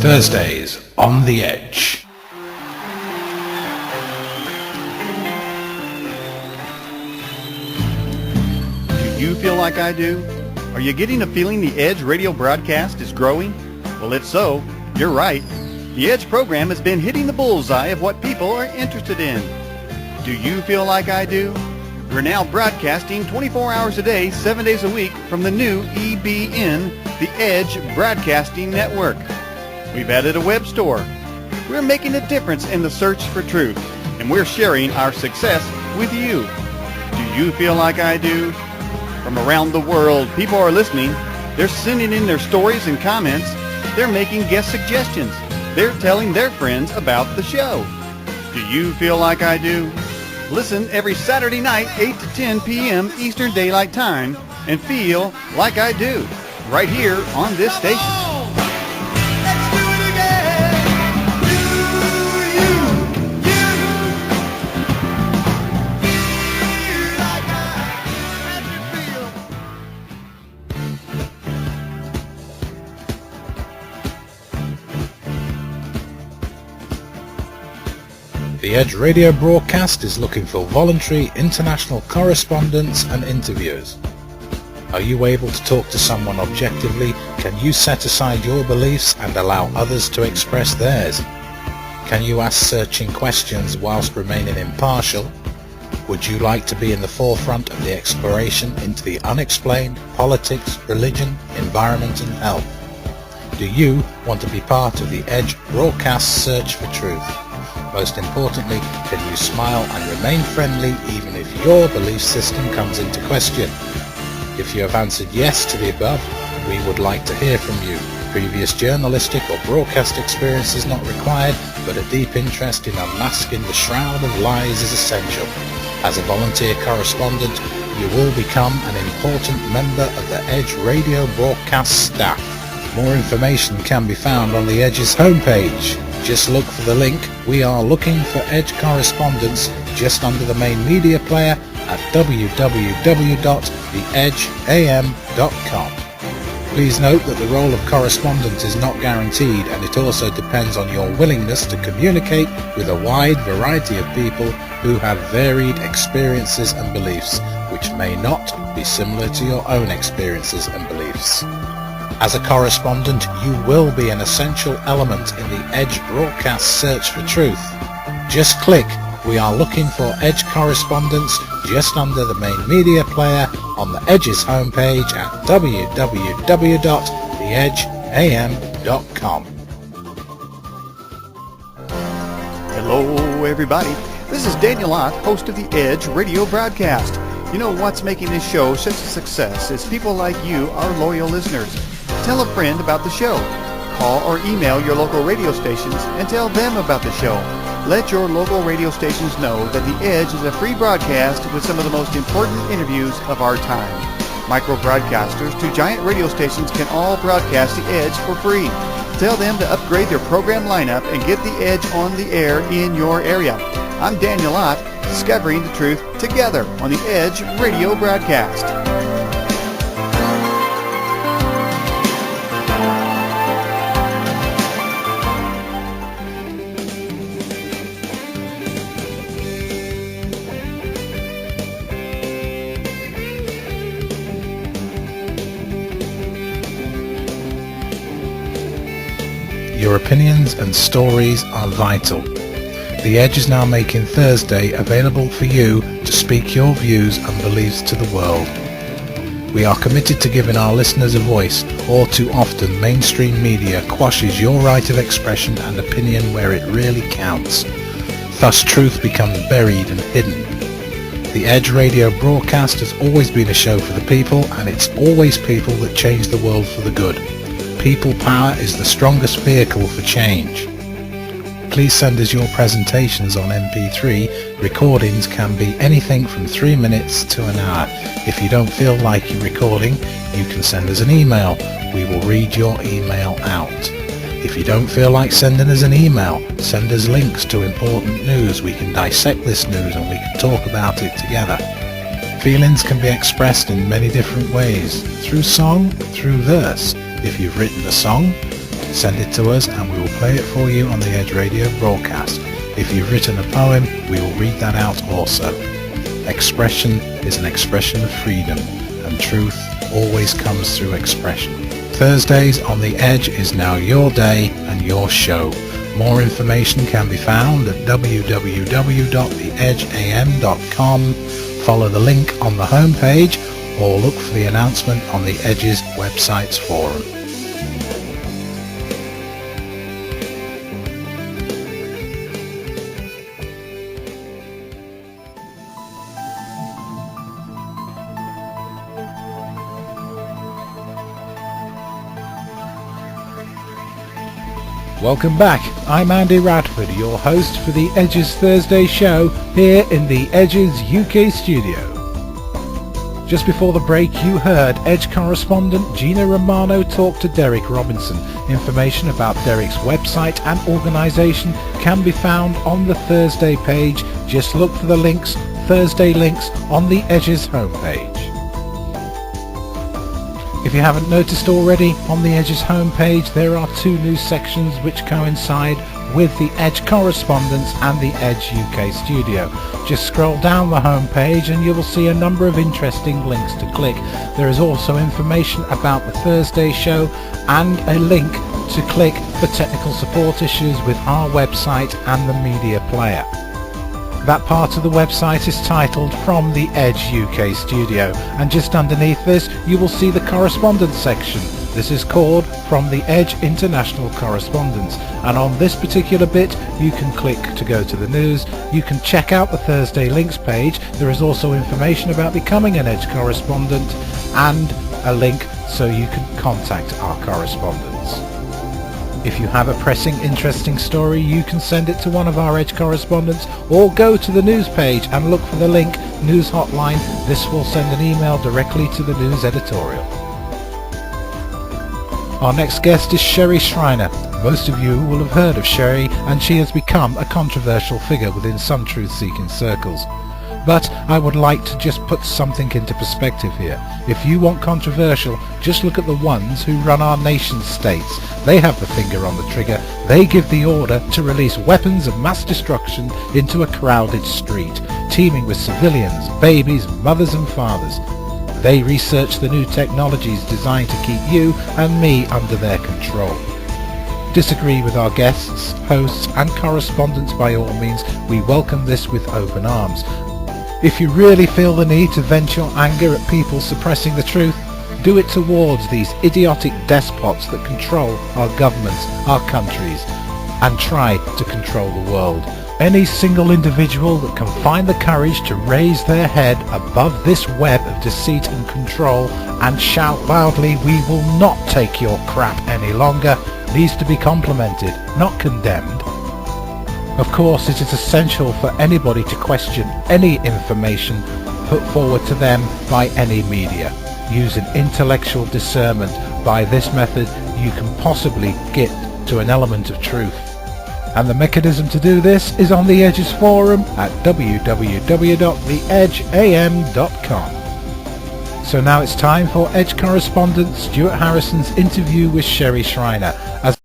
Thursdays on the Edge. Do you feel like I do? Are you getting a feeling the Edge radio broadcast is growing? Well, if so, you're right. The Edge program has been hitting the bullseye of what people are interested in. Do you feel like I do? We're now broadcasting 24 hours a day, 7 days a week from the new EBN, the Edge Broadcasting Network. We've added a web store. We're making a difference in the search for truth, and we're sharing our success with you. Do you feel like I do? From around the world, people are listening. They're sending in their stories and comments. They're making guest suggestions. They're telling their friends about the show. Do you feel like I do? Listen every Saturday night, 8 to 10 p.m. Eastern Daylight Time, and feel like I do, right here on this station. The Edge radio broadcast is looking for voluntary international correspondents and interviewers. Are you able to talk to someone objectively? Can you set aside your beliefs and allow others to express theirs? Can you ask searching questions whilst remaining impartial? Would you like to be in the forefront of the exploration into the unexplained, politics, religion, environment and health? Do you want to be part of the Edge broadcast search for truth? Most importantly, can you smile and remain friendly even if your belief system comes into question? If you have answered yes to the above, we would like to hear from you. Previous journalistic or broadcast experience is not required, but a deep interest in unmasking the shroud of lies is essential. As a volunteer correspondent, you will become an important member of the Edge radio broadcast staff. More information can be found on the Edge's homepage. Just look for the link "We are looking for Edge correspondents" just under the main media player at www.theedgeam.com. Please note that the role of correspondent is not guaranteed, and it also depends on your willingness to communicate with a wide variety of people who have varied experiences and beliefs, which may not be similar to your own experiences and beliefs. As a correspondent, you will be an essential element in the Edge broadcast search for truth. Just click "We are looking for Edge correspondents" just under the main media player on the Edge's homepage at www.theedgeam.com. Hello, everybody. This is Daniel Ott, host of the Edge radio broadcast. You know what's making this show such a success is people like you, our loyal listeners. Tell a friend about the show. Call or email your local radio stations and tell them about the show. Let your local radio stations know that The Edge is a free broadcast with some of the most important interviews of our time. Micro broadcasters to giant radio stations can all broadcast The Edge for free. Tell them to upgrade their program lineup and get The Edge on the air in your area. I'm Daniel Ott, discovering the truth together on The Edge radio broadcast. Your opinions and stories are vital. The Edge is now making Thursday available for you to speak your views and beliefs to the world. We are committed to giving our listeners a voice. All too often, mainstream media quashes your right of expression and opinion where it really counts. Thus, truth becomes buried and hidden. The Edge radio broadcast has always been a show for the people, and it's always people that change the world for the good. People power is the strongest vehicle for change. Please send us your presentations on MP3. Recordings can be anything from 3 minutes to an hour. If you don't feel like your recording, you can send us an email. We will read your email out. If you don't feel like sending us an email, send us links to important news. We can dissect this news and we can talk about it together. Feelings can be expressed in many different ways, through song, through verse. If you've written a song, Send it to us and we will play it for you on the Edge Radio broadcast. If you've written a poem, we will read that out also. Expression is an expression of freedom, and truth always comes through expression. Thursdays on the Edge is now your day and your show. More information can be found at www.theedgeam.com. Follow the link on the homepage or look for the announcement on the Edge's website's forum. Welcome back. I'm Andy Radford, your host for the Edge's Thursday show here in the Edge's UK studio. Just before the break you heard Edge correspondent Gina Romano talk to Derek Robinson. Information about Derek's website and organisation can be found on the Thursday page. Just look for the links, Thursday links, on the Edge's homepage. If you haven't noticed already, on the Edge's homepage there are two new sections which coincide with the Edge correspondence and the Edge UK studio. Just scroll down the homepage and you will see a number of interesting links to click. There is also information about the Thursday show and a link to click for technical support issues with our website and the media player. That part of the website is titled From the Edge UK Studio, and just underneath this you will see the correspondence section. This is called From the Edge International Correspondence, and on this particular bit you can click to go to the news. You can check out the Thursday links page. There is also information about becoming an Edge correspondent and a link so you can contact our correspondents. If you have a pressing, interesting story, you can send it to one of our Edge correspondents or go to the news page and look for the link News Hotline. This will send an email directly to the news editorial. Our next guest is Sherry Schreiner. Most of you will have heard of Sherry, and she has become a controversial figure within some truth-seeking circles. But I would like to just put something into perspective here. If you want controversial, just look at the ones who run our nation states. They have the finger on the trigger. They give the order to release weapons of mass destruction into a crowded street, teeming with civilians, babies, mothers and fathers. They research the new technologies designed to keep you and me under their control. Disagree with our guests, hosts and correspondents by all means. We welcome this with open arms. If you really feel the need to vent your anger at people suppressing the truth, do it towards these idiotic despots that control our governments, our countries, and try to control the world. Any single individual that can find the courage to raise their head above this web of deceit and control and shout loudly, "We will not take your crap any longer," needs to be complimented, not condemned. Of course, it is essential for anybody to question any information put forward to them by any media. Use an intellectual discernment. By this method, you can possibly get to an element of truth. And the mechanism to do this is on the Edge's forum at www.theedgeam.com. So now it's time for Edge correspondent Stuart Harrison's interview with Sherry Schreiner. As